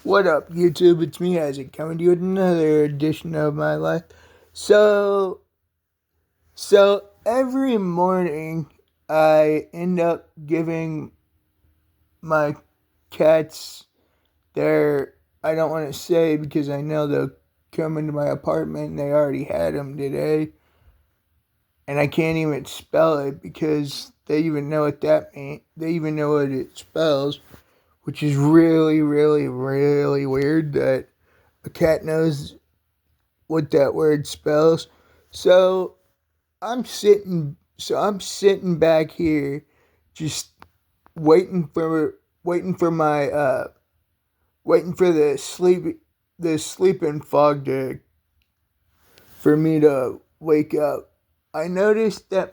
What up, YouTube? It's me, Isaac, coming to you with another edition of my life. So, so every morning I end up giving my cats their. I don't want to say because I know they'll come into my apartment and they already had them today, and I can't even spell it because they even know what that means. They even know what it spells, which is really, really, really weird that a cat knows what that word spells. So I'm sitting back here just waiting for the sleeping fog to for me to wake up. I noticed that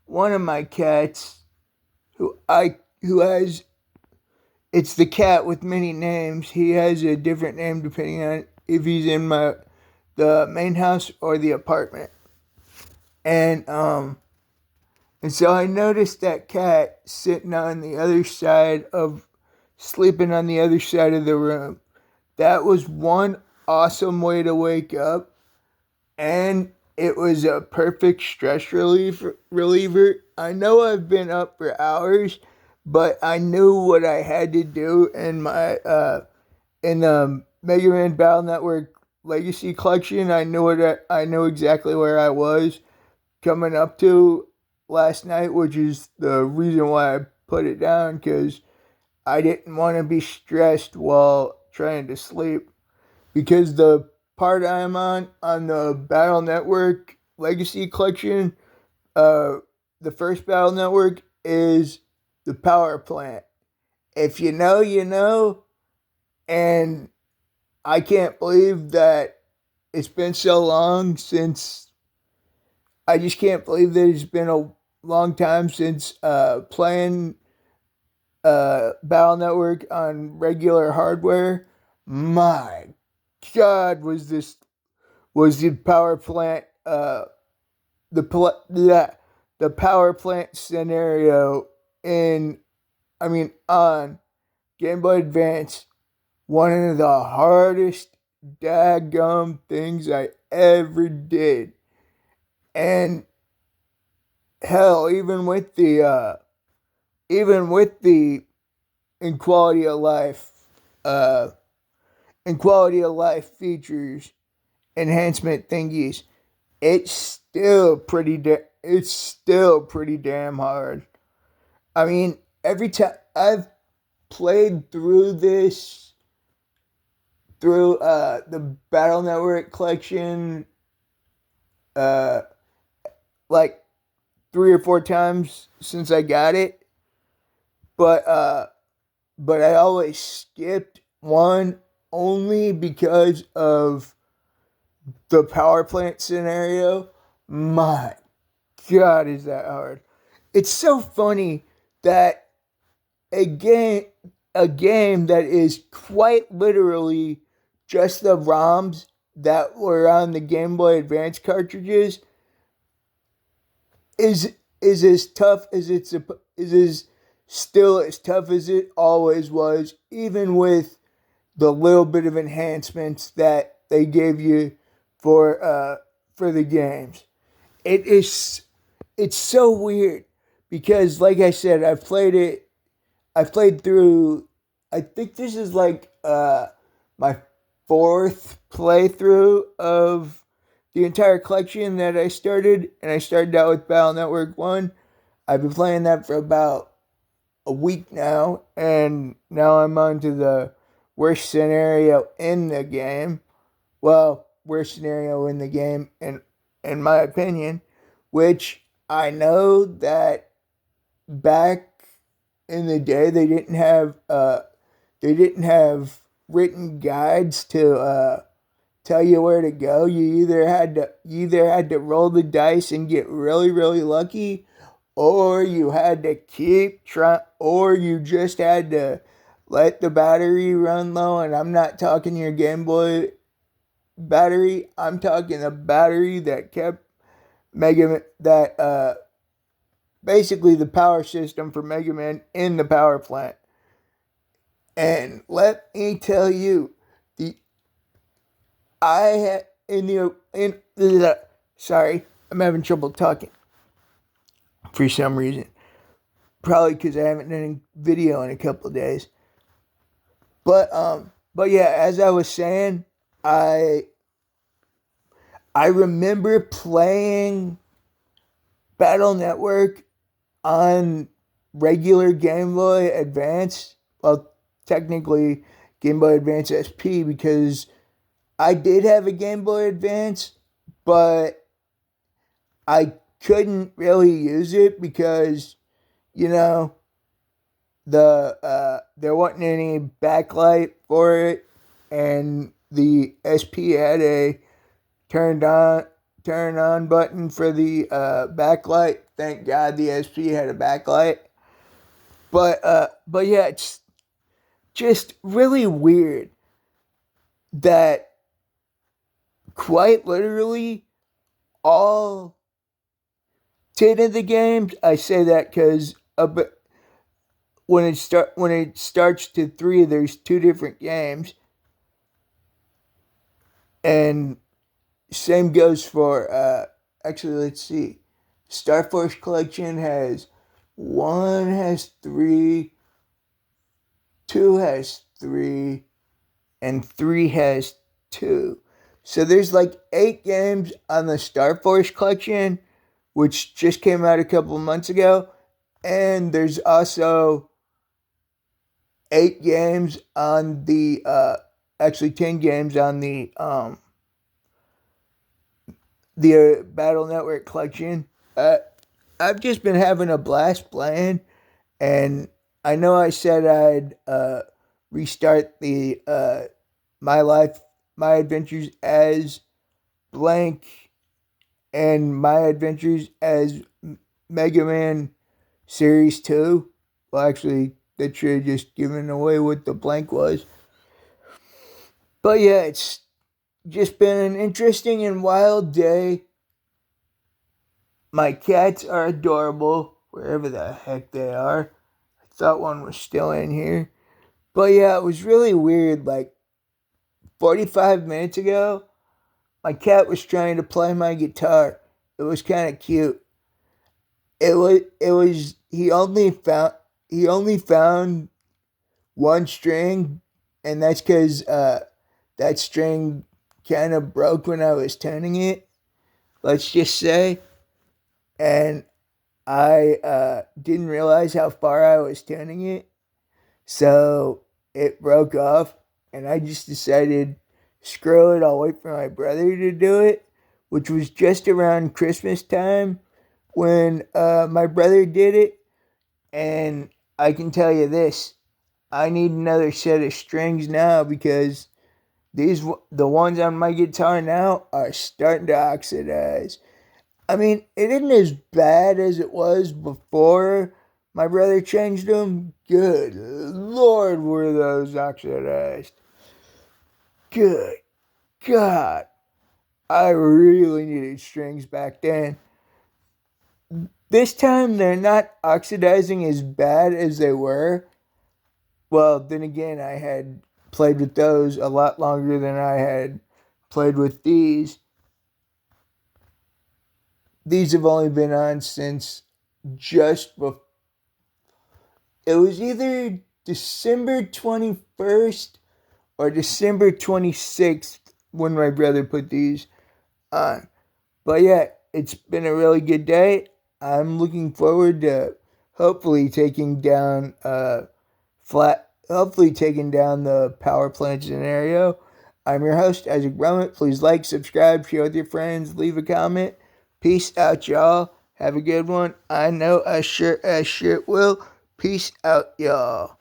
one of my cats who has it's the cat with many names. He has a different name depending on if he's in the main house or the apartment. And and so I noticed that cat sleeping on the other side of the room. That was one awesome way to wake up, and it was a perfect reliever. I know I've been up for hours, but I knew what I had to do in the Mega Man Battle Network Legacy Collection. I knew exactly where I was coming up to last night, which is the reason why I put it down because I didn't want to be stressed while trying to sleep. Because the part I'm on the Battle Network Legacy Collection, uh, the first Battle Network is the power plant. If you know, you know, and I can't believe that it's been so long since. I just can't believe that it's been a long time since playing Battle Network on regular hardware. My God, was the power plant the power plant scenario in on Game Boy Advance one of the hardest daggum things I ever did. And hell, even with the in quality of life uh in quality of life features enhancement thingies, it's still pretty damn hard. I mean, every time I've played through the Battle Network collection uh like 3 or 4 times since I got it, but I always skipped one only because of the power plant scenario. My God, is that hard? It's so funny that a game a game that is quite literally just the ROMs that were on the Game Boy Advance cartridges is as tough as is as still as tough as it always was, even with the little bit of enhancements that they gave you for uh for the games. It is it's so weird because like I said, I've played through I think this is like my fourth playthrough of the entire collection that I started, and I started out with Battle Network 1. I've been playing that for about a week now, and now I'm on to the worst scenario in the game. Well, worst scenario in the game, in my opinion, which I know that back in the day they didn't have written guides to tell you where to go. You either had to roll the dice and get really really lucky, or you had to keep trying, or you just had to let the battery run low. And I'm not talking your Game Boy battery. I'm talking a battery that kept Mega Man, that basically the power system for Mega Man in the power plant. And let me tell you, the I had sorry, I'm having trouble talking for some reason. Probably because I haven't done a video in a couple of days. But yeah, as I was saying, I I remember playing Battle Network on regular Game Boy Advance. Well, technically Game Boy Advance SP because I did have a Game Boy Advance, but I couldn't really use it because you know there wasn't any backlight for it, and the SP had a turned on turn on button for the backlight. Thank God the SP had a backlight. But yeah, it's just really weird that quite literally all 10 of the games. I say that because when it starts to three, there's two different games, and same goes for actually let's see, Star Force Collection has one has three, two has three, and three has two. So there's like 8 games on the Star Force Collection, which just came out a couple of months ago, and there's also 8 games on the actually 10 games on the Battle Network collection. I've just been having a blast playing, and I know I said I'd restart the my life, my adventures as blank, and my adventures as Mega Man Series 2. Well, actually, that should have just given away what the blank was. But yeah, it's just been an interesting and wild day. My cats are adorable, wherever the heck they are. I thought one was still in here. But yeah, it was really weird. Like 45 minutes ago, my cat was trying to play my guitar. It was kind of cute. It was he only found one string, and that's because that string kind of broke when I was tuning it. Let's just say, and I didn't realize how far I was tuning it, so it broke off, and I just decided, screw it, I'll wait for my brother to do it, which was just around Christmas time when my brother did it, and I can tell you this, I need another set of strings now because the ones on my guitar now are starting to oxidize. I mean, it isn't as bad as it was before my brother changed them. Good Lord, were those oxidized. Good God. I really needed strings back then. This time, they're not oxidizing as bad as they were. Well, then again, I had played with those a lot longer than I had played with these. These have only been on since just before. It was either December 21st or December 26th when my brother put these on. But yeah, it's been a really good day. I'm looking forward to hopefully taking down hopefully taking down the power plant scenario. I'm your host, Isaac Brummett. Please like, subscribe, share with your friends, leave a comment. Peace out, y'all. Have a good one. I know I sure as shit will. Peace out, y'all.